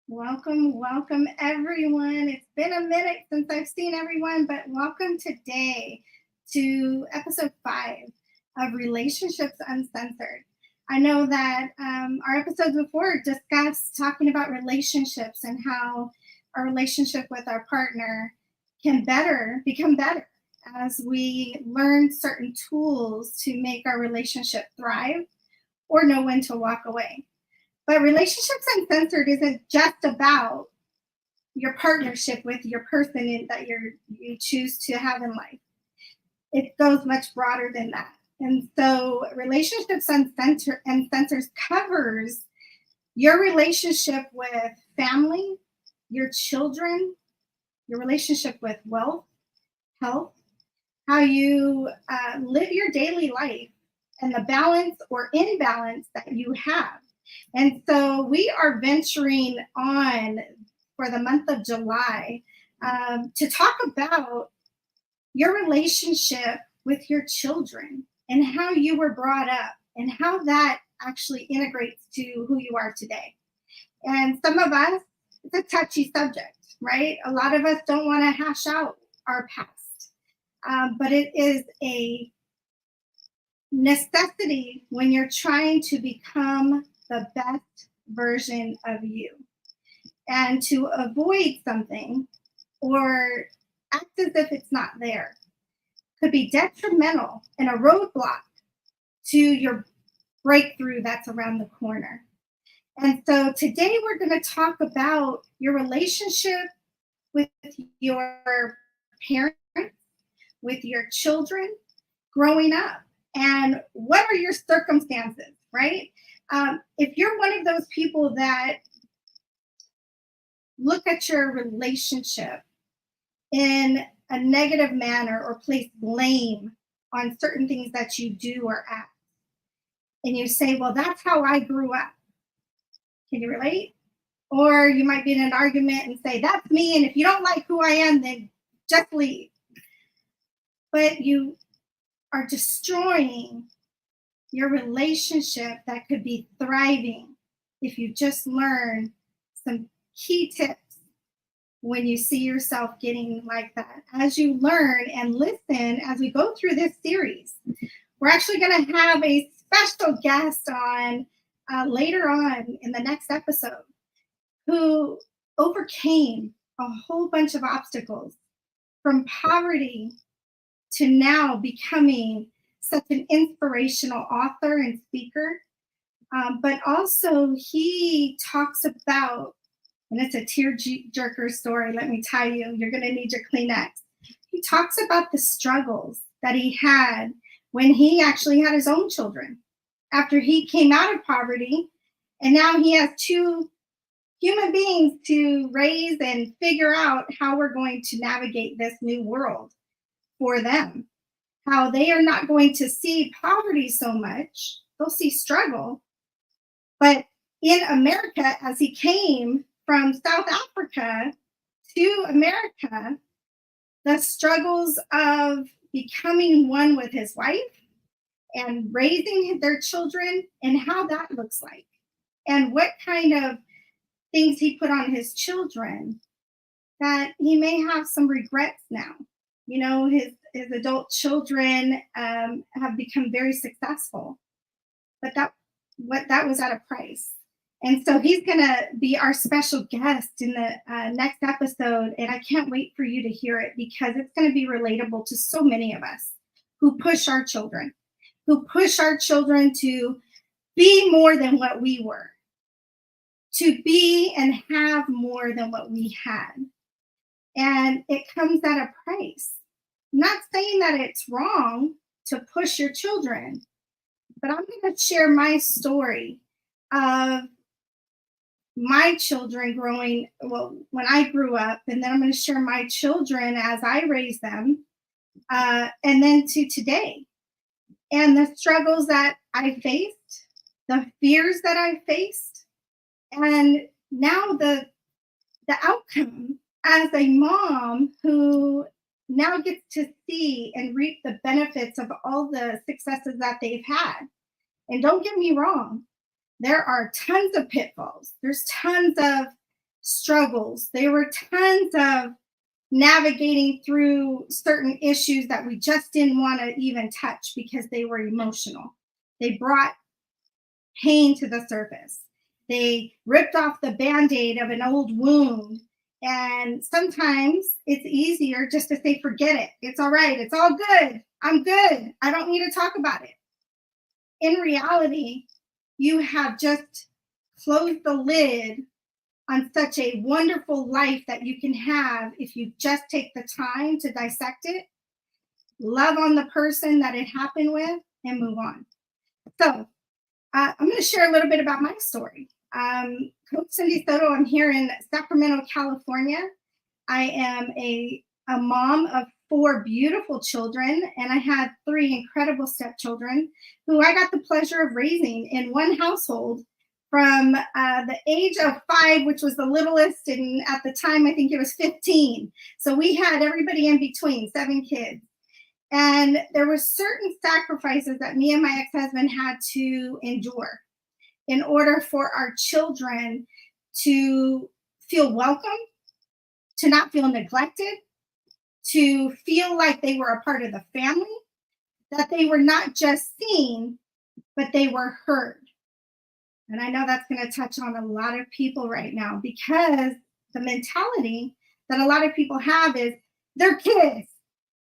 Welcome everyone. It's been a minute since I've seen everyone, but welcome today to episode 5 of Relationships Uncensored. I know that our episodes before discussed talking about relationships and how our relationship with our partner can become better as we learn certain tools to make our relationship thrive or know when to walk away. But Relationships Uncensored isn't just about your partnership with your person that you choose to have in life. It goes much broader than that. And so Relationships Uncensored covers your relationship with family, your children, your relationship with wealth, health, how you live your daily life, and the balance or imbalance that you have. And so we are venturing on for the month of July to talk about your relationship with your children and how you were brought up and how that actually integrates to who you are today. And some of us, it's a touchy subject, right? A lot of us don't want to hash out our past, but it is a necessity when you're trying to become the best version of you. And to avoid something or act as if it's not there could be detrimental and a roadblock to your breakthrough that's around the corner. And so today we're going to talk about your relationship with your parents, with your children growing up, and what are your circumstances, right? If you're one of those people that look at your relationship in a negative manner or place blame on certain things that you do or act, and you say, well, that's how I grew up. Can you relate? Or you might be in an argument and say, that's me, and if you don't like who I am, then just leave. But you are destroying your relationship that could be thriving if you just learn some key tips when you see yourself getting like that. As you learn and listen as we go through this series, we're actually going to have a special guest on later on in the next episode who overcame a whole bunch of obstacles from poverty to now becoming such an inspirational author and speaker. But also he talks about, and it's a tear jerker story, let me tell you, you're going to need your Kleenex. He talks about the struggles that he had when he actually had his own children after he came out of poverty. And now he has 2 human beings to raise and figure out how we're going to navigate this new world for them. How they are not going to see poverty so much, they'll see struggle. But in America, as he came from South Africa to America, the struggles of becoming one with his wife and raising their children and how that looks like, and what kind of things he put on his children that he may have some regrets now. You know, his adult children have become very successful, but that was at a price. And so he's going to be our special guest in the next episode, and I can't wait for you to hear it because it's going to be relatable to so many of us who push our children to be more than what we were, to be and have more than what we had. And it comes at a price. I'm not saying that it's wrong to push your children, but I'm going to share my story of my children when I grew up, and then I'm going to share my children as I raised them, and then to today, and the struggles that I faced, the fears that I faced, and now the outcome as a mom who now gets to see and reap the benefits of all the successes that they've had. And don't get me wrong, there are tons of pitfalls. There's tons of struggles. There were tons of navigating through certain issues that we just didn't want to even touch because they were emotional. They brought pain to the surface. They ripped off the band aid of an old wound. And sometimes it's easier just to say, forget it. It's all right. It's all good. I'm good. I don't need to talk about it. In reality, you have just closed the lid on such a wonderful life that you can have if you just take the time to dissect it, love on the person that it happened with, and move on. So, I'm going to share a little bit about my story. Coach Cindy Soto, I'm here in Sacramento, California. I am a mom of 4 beautiful children, and I had 3 incredible stepchildren who I got the pleasure of raising in one household from the age of 5, which was the littlest, and at the time I think it was 15. So we had everybody in between, 7 kids. And there were certain sacrifices that me and my ex-husband had to endure in order for our children to feel welcome, to not feel neglected, to feel like they were a part of the family, that they were not just seen, but they were heard. And I know that's going to touch on a lot of people right now because the mentality that a lot of people have is they're kids.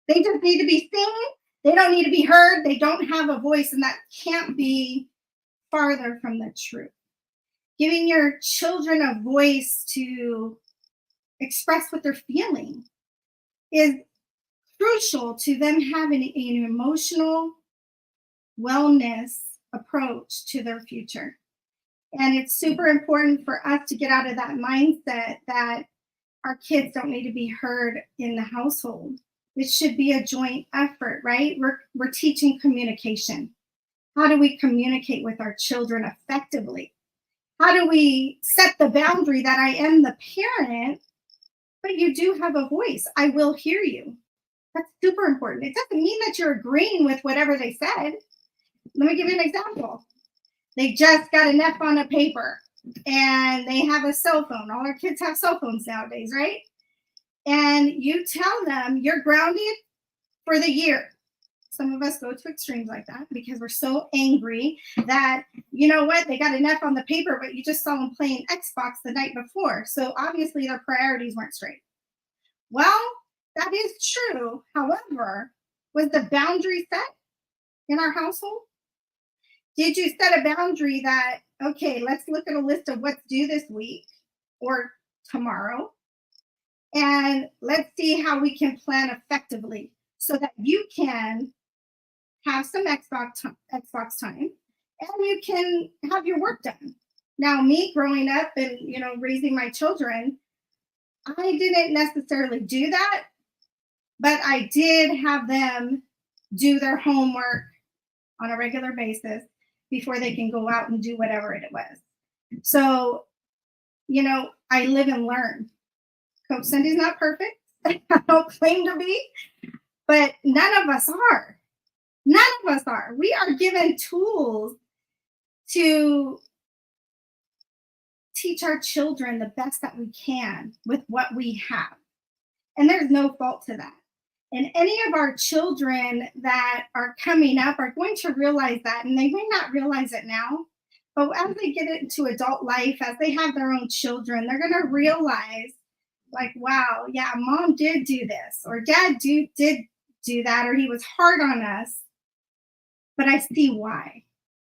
They just need to be seen. They don't need to be heard. They don't have a voice. And that can't be farther from the truth. Giving your children a voice to express what they're feeling is crucial to them having an emotional wellness approach to their future. And it's super important for us to get out of that mindset that our kids don't need to be heard in the household. It should be a joint effort, right? We're teaching communication. How do we communicate with our children effectively? How do we set the boundary that I am the parent, but you do have a voice? I will hear you. That's super important. It doesn't mean that you're agreeing with whatever they said. Let me give you an example. They just got an F on a paper and they have a cell phone. All our kids have cell phones nowadays, right? And you tell them you're grounded for the year. Some of us go to extremes like that because we're so angry that, you know what, they got an F on the paper, but you just saw them playing Xbox the night before. So obviously their priorities weren't straight. Well, that is true. However, was the boundary set in our household? Did you set a boundary that, okay, let's look at a list of what's due this week or tomorrow, and let's see how we can plan effectively so that you can have some Xbox time and you can have your work done. Now, me growing up and, raising my children, I didn't necessarily do that, but I did have them do their homework on a regular basis before they can go out and do whatever it was. So, I live and learn. Coach Cindy's not perfect. I don't claim to be, but none of us are. None of us are. We are given tools to teach our children the best that we can with what we have. And there's no fault to that. And any of our children that are coming up are going to realize that, and they may not realize it now, but as they get into adult life, as they have their own children, they're going to realize, like, wow, yeah, mom did do this, or dad did do that, or he was hard on us, but I see why.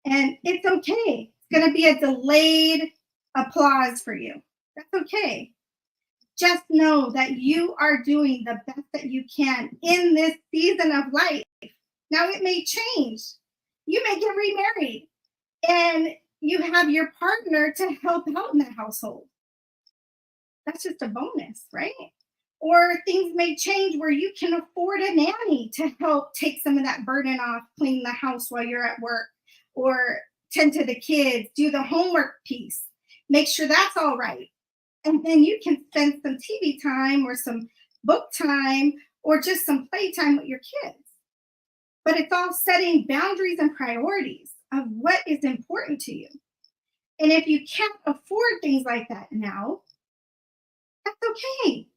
And it's okay. It's going to be a delayed applause for you. That's okay. Just know that you are doing the best that you can in this season of life. Now, it may change. You may get remarried and you have your partner to help out in the household. That's just a bonus, right? Or things may change where you can afford a nanny to help take some of that burden off, clean the house while you're at work, or tend to the kids, do the homework piece, make sure that's all right. And then you can spend some TV time or some book time or just some playtime with your kids. But it's all setting boundaries and priorities of what is important to you. And if you can't afford things like that now, That's okay.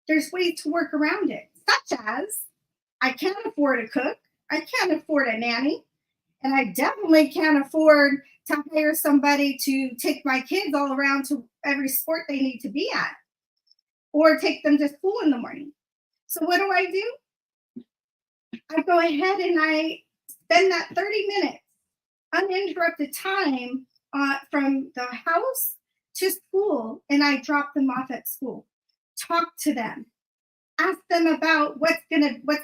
There's ways to work around it, such as I can't afford a cook, I can't afford a nanny, and I definitely can't afford to hire somebody to take my kids all around to every sport they need to be at or take them to school in the morning. So what do? I go ahead and I spend that 30 minutes uninterrupted time from the house to school, and I drop them off at school. Talk to them, ask them about what's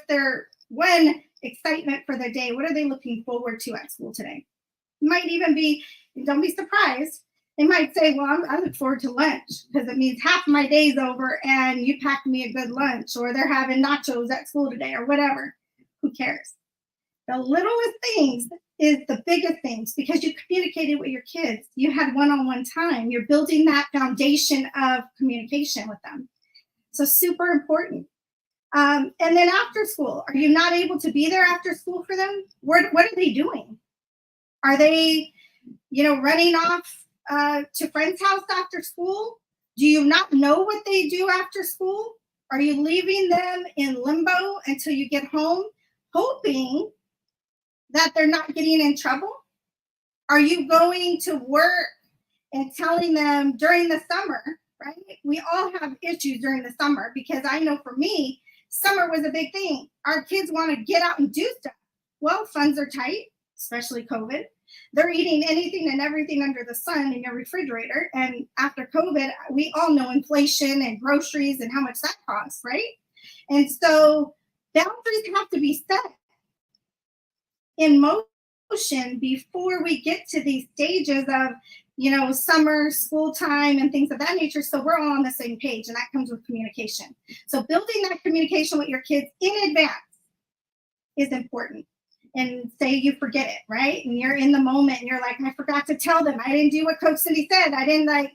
their when excitement for the day. What are they looking forward to at school today? Might even be, don't be surprised. They might say, well, I look forward to lunch because it means half my day's over and you packed me a good lunch, or they're having nachos at school today, or whatever. Who cares? The littlest things is the biggest things because you communicated with your kids. You had one-on-one time. You're building that foundation of communication with them. So super important. And then after school, are you not able to be there after school for them? What are they doing? Are they, running off to friend's house after school? Do you not know what they do after school? Are you leaving them in limbo until you get home, hoping that they're not getting in trouble? Are you going to work and telling them during the summer, right? We all have issues during the summer because I know for me, summer was a big thing. Our kids want to get out and do stuff. Well, funds are tight, especially COVID. They're eating anything and everything under the sun in your refrigerator. And after COVID, we all know inflation and groceries and how much that costs, right? And so boundaries have to be set in motion before we get to these stages of summer, school time, and things of that nature. So we're all on the same page, and that comes with communication. So building that communication with your kids in advance is important. And say you forget it, right? And you're in the moment and you're like, I forgot to tell them. I didn't do what Coach Cindy said. I didn't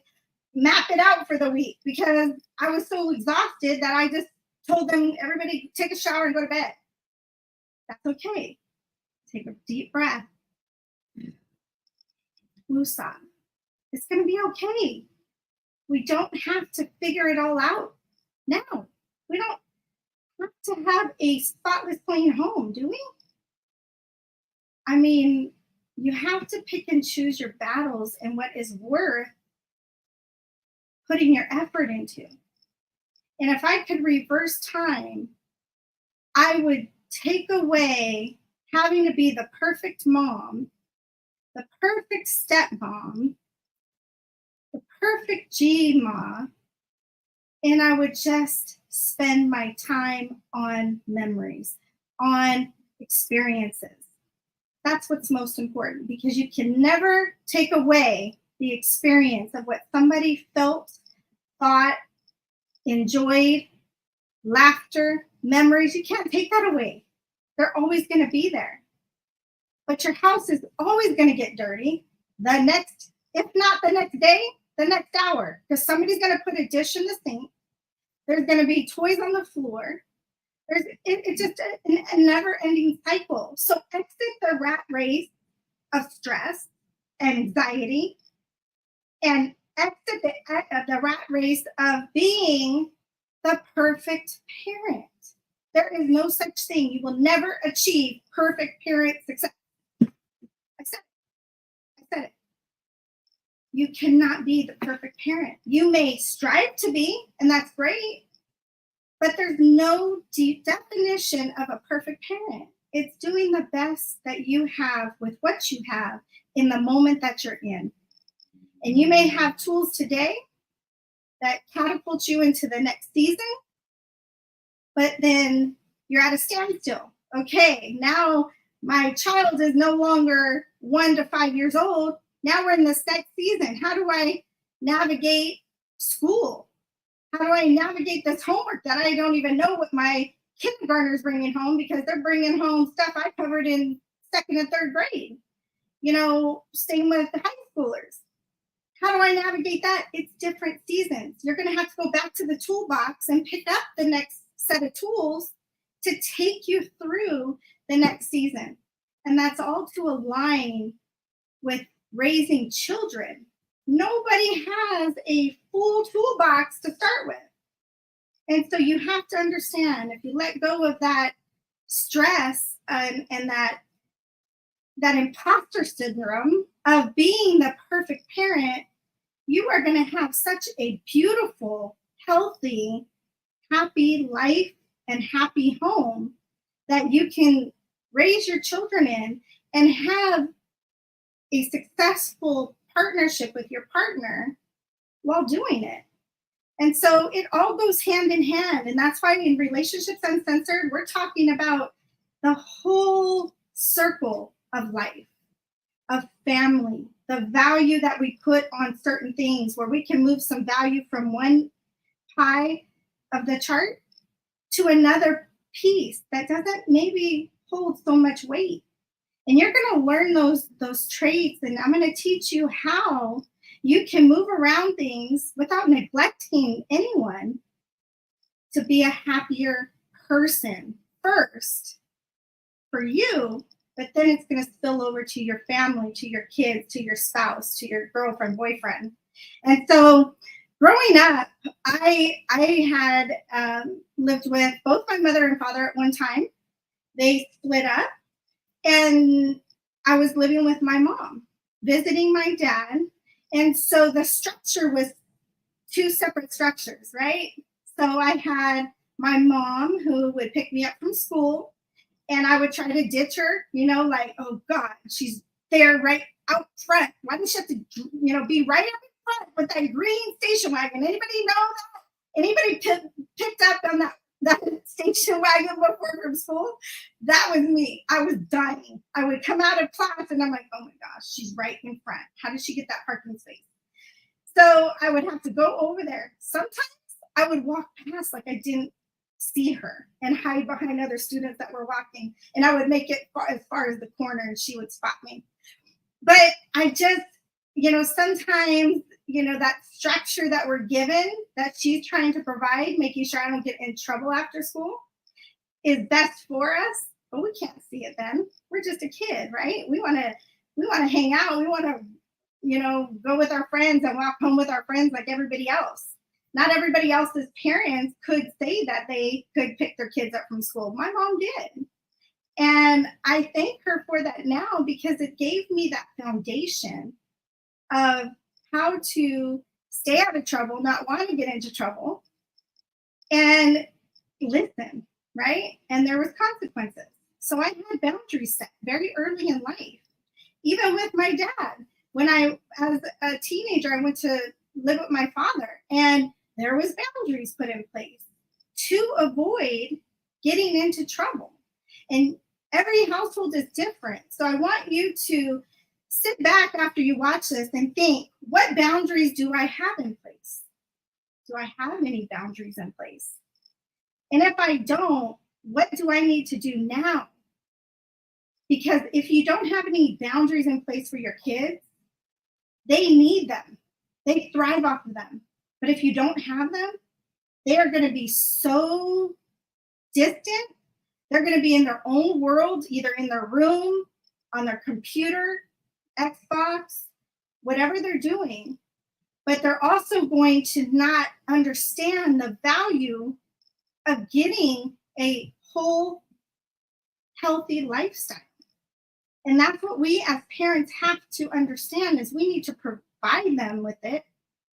map it out for the week because I was so exhausted that I just told them, everybody take a shower and go to bed. That's okay. Take a deep breath. Woosah. It's going to be okay. We don't have to figure it all out now. We don't have to have a spotless clean home, do we? I mean, you have to pick and choose your battles and what is worth putting your effort into. And if I could reverse time, I would take away having to be the perfect mom, the perfect stepmom, the perfect G-ma, and I would just spend my time on memories, on experiences. That's what's most important because you can never take away the experience of what somebody felt, thought, enjoyed, laughter, memories. You can't take that away. They're always going to be there. But your house is always going to get dirty if not the next day, the next hour, because somebody's going to put a dish in the sink. There's going to be toys on the floor. It's just a never-ending cycle. So exit the rat race of stress and anxiety, and exit the rat race of being the perfect parent. There is no such thing. You will never achieve perfect parent success. I said it. You cannot be the perfect parent. You may strive to be, and that's great. But there's no deep definition of a perfect parent. It's doing the best that you have with what you have in the moment that you're in. And you may have tools today that catapult you into the next season, but then you're at a standstill. Okay, now my child is no longer 1 to 5 years old. Now we're in this next season. How do I navigate school? How do I navigate this homework that I don't even know what my kindergartner's bringing home because they're bringing home stuff I covered in 2nd and 3rd grade? Same with the high schoolers. How do I navigate that? It's different seasons. You're going to have to go back to the toolbox and pick up the next set of tools to take you through the next season. And that's all to align with raising children Nobody has a full toolbox to start with. And so you have to understand, if you let go of that stress and that imposter syndrome of being the perfect parent, you are going to have such a beautiful, healthy, happy life and happy home that you can raise your children in and have a successful partnership with your partner while doing it. And so it all goes hand in hand. And that's why in Relationships Uncensored, we're talking about the whole circle of life, of family, the value that we put on certain things, where we can move some value from one pie of the chart to another piece that doesn't maybe hold so much weight. And you're going to learn those traits, and I'm going to teach you how you can move around things without neglecting anyone to be a happier person first for you, but then it's going to spill over to your family, to your kids, to your spouse, to your girlfriend, boyfriend. And so growing up, I had lived with both my mother and father at one time. They split up, and I was living with my mom, visiting my dad. And so the structure was two separate structures, right? So I had my mom who would pick me up from school, and I would try to ditch her, like, oh God, she's there right out front. Why does she have to, be right up in front with that green station wagon? Anybody know that? Anybody picked up on that station wagon before from school? That was me. I was dying. I would come out of class and I'm like, oh my gosh, she's right in front. How did she get that parking space? So I would have to go over there. Sometimes I would walk past like I didn't see her and hide behind other students that were walking. And I would make it as far as the corner and she would spot me. But I just, sometimes, that structure that we're given, that she's trying to provide, making sure I don't get in trouble after school, is best for us. But we can't see it then. We're just a kid, right? We want to hang out. We want to, go with our friends and walk home with our friends like everybody else. Not everybody else's parents could say that they could pick their kids up from school. My mom did. And I thank her for that now, because it gave me that foundation of how to stay out of trouble, not want to get into trouble, and listen, right? And there was consequences. So I had boundaries set very early in life, even with my dad. When I, as a teenager, I went to live with my father, and there was boundaries put in place to avoid getting into trouble. And every household is different. So I want you to sit back after you watch this and think, what boundaries do I have in place? Do I have any boundaries in place? And if I don't, what do I need to do now? Because if you don't have any boundaries in place for your kids, they need them. They thrive off of them. But if you don't have them, they are going to be so distant. They're going to be in their own world, either in their room, on their computer, Xbox, whatever they're doing. But they're also going to not understand the value of getting a whole, healthy lifestyle. And that's what we as parents have to understand, is we need to provide them with it,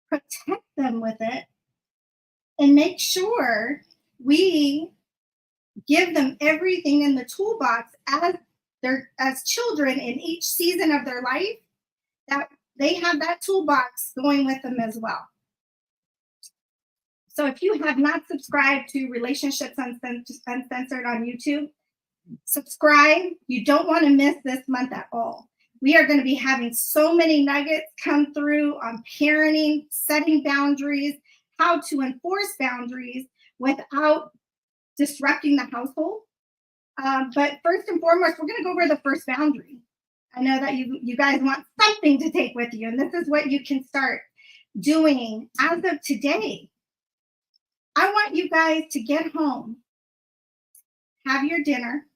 protect them with it, and make sure we give them everything in the toolbox as children in each season of their life, that they have that toolbox going with them as well. So if you have not subscribed to Relationships Uncensored on YouTube, subscribe. You don't want to miss this month at all. We are going to be having so many nuggets come through on parenting, setting boundaries, how to enforce boundaries without disrupting the household. But first and foremost, we're going to go over the first boundary. I know that you guys want something to take with you, and this is what you can start doing as of today. I want you guys to get home, have your dinner.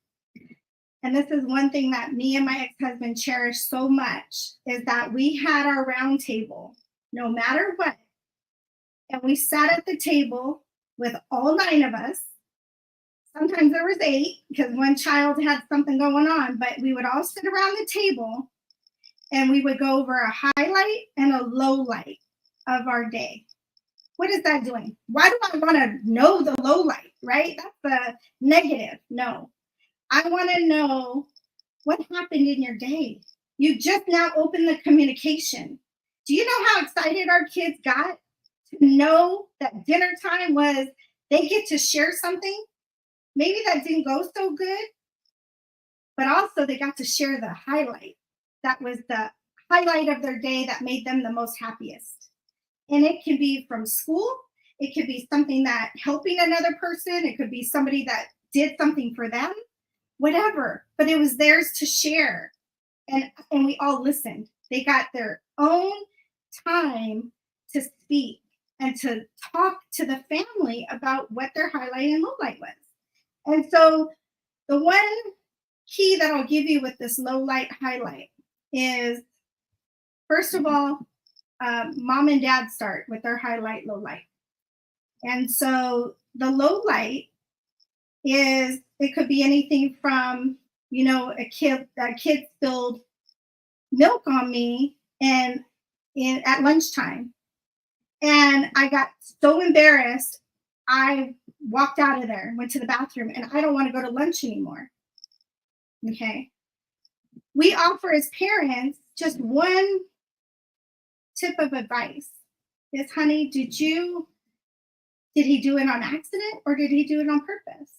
And this is one thing that me and my ex-husband cherish so much, is that we had our round table no matter what. And we sat at the table with all 9 of us. Sometimes there was 8 because one child had something going on, but we would all sit around the table and we would go over a highlight and a low light of our day. What is that doing? Why do I want to know the low light, right? That's the negative. No, I want to know what happened in your day. You just now opened the communication. Do you know how excited our kids got to know that dinner time was they get to share something? Maybe that didn't go so good, but also they got to share the highlight. That was the highlight of their day that made them the most happiest. And it can be from school. It could be something that helping another person. It could be somebody that did something for them, whatever. But it was theirs to share. And we all listened. They got their own time to speak and to talk to the family about what their highlight and low light was. And so the one key that I'll give you with this low light highlight is, first of all, mom and dad start with their highlight, low light. And so the low light is, it could be anything from, a kid spilled milk on me and at lunchtime. And I got so embarrassed, I walked out of there, went to the bathroom, and I don't want to go to lunch anymore. Okay. We offer as parents just one tip of advice is, honey, did he do it on accident or did he do it on purpose?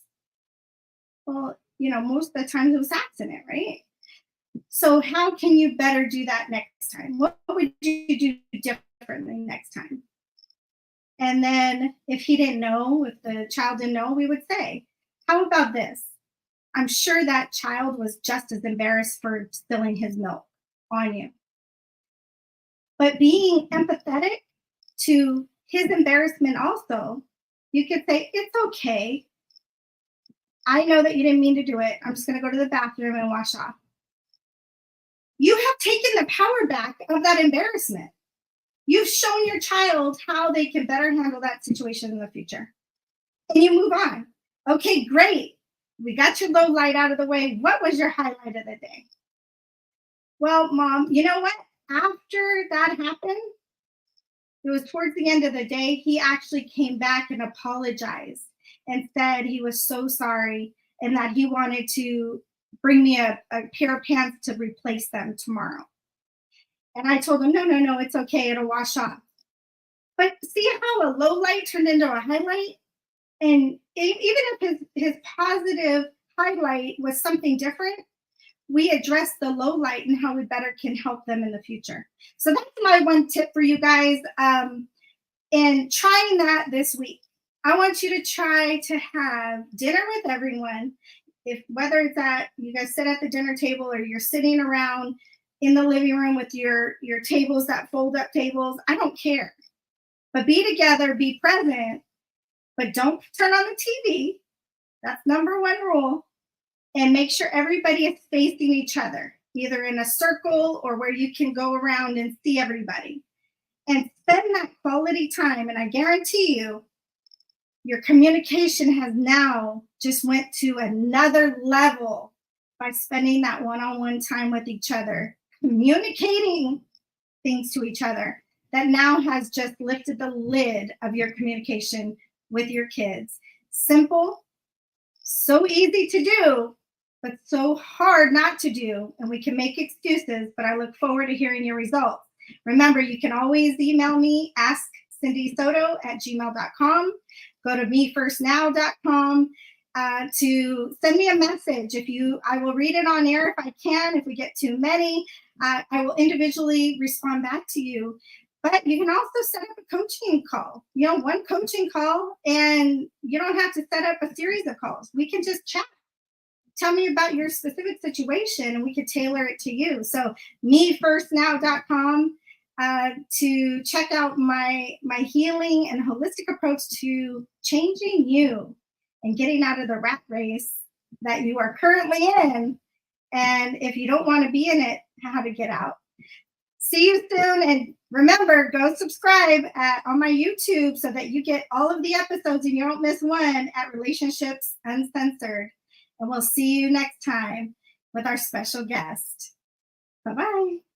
Well, most of the times it was accident, right? So how can you better do that next time? What would you do differently next time? And then if he didn't know, if the child didn't know, we would say, how about this? I'm sure that child was just as embarrassed for spilling his milk on you. But being empathetic to his embarrassment also, you could say, it's okay. I know that you didn't mean to do it. I'm just going to go to the bathroom and wash off. You have taken the power back of that embarrassment. You've shown your child how they can better handle that situation in the future. And you move on. Okay, great. We got your low light out of the way. What was your highlight of the day? Well, mom, you know what? After that happened, it was towards the end of the day, he actually came back and apologized and said he was so sorry and that he wanted to bring me a pair of pants to replace them tomorrow. And I told him, no, it's okay. It'll wash off. But see how a low light turned into a highlight? And even if his positive highlight was something different, we address the low light and how we better can help them in the future. So that's my one tip for you guys. And trying that this week. I want you to try to have dinner with everyone. Whether it's you guys sit at the dinner table or you're sitting around in the living room with your tables, that fold up tables, I don't care. But be together, be present, but don't turn on the TV. That's number one rule. And make sure everybody is facing each other, either in a circle or where you can go around and see everybody. And spend that quality time. And I guarantee you, your communication has now just went to another level by spending that one-on-one time with each other, communicating things to each other that now has just lifted the lid of your communication with your kids. Simple, so easy to do, but so hard not to do. And we can make excuses, but I look forward to hearing your results. Remember, you can always email me, askcindysoto@gmail.com. Go to mefirstnow.com to send me a message. I will read it on air if I can. If we get too many, I will individually respond back to you. But you can also set up a coaching call, one coaching call, and you don't have to set up a series of calls. We can just chat. Tell me about your specific situation and we could tailor it to you. So mefirstnow.com to check out my healing and holistic approach to changing you and getting out of the rat race that you are currently in. And if you don't want to be in it, how to get out. See you soon. And remember, go subscribe on my YouTube so that you get all of the episodes and you don't miss one at Relationships Uncensored. And we'll see you next time with our special guest. Bye-bye.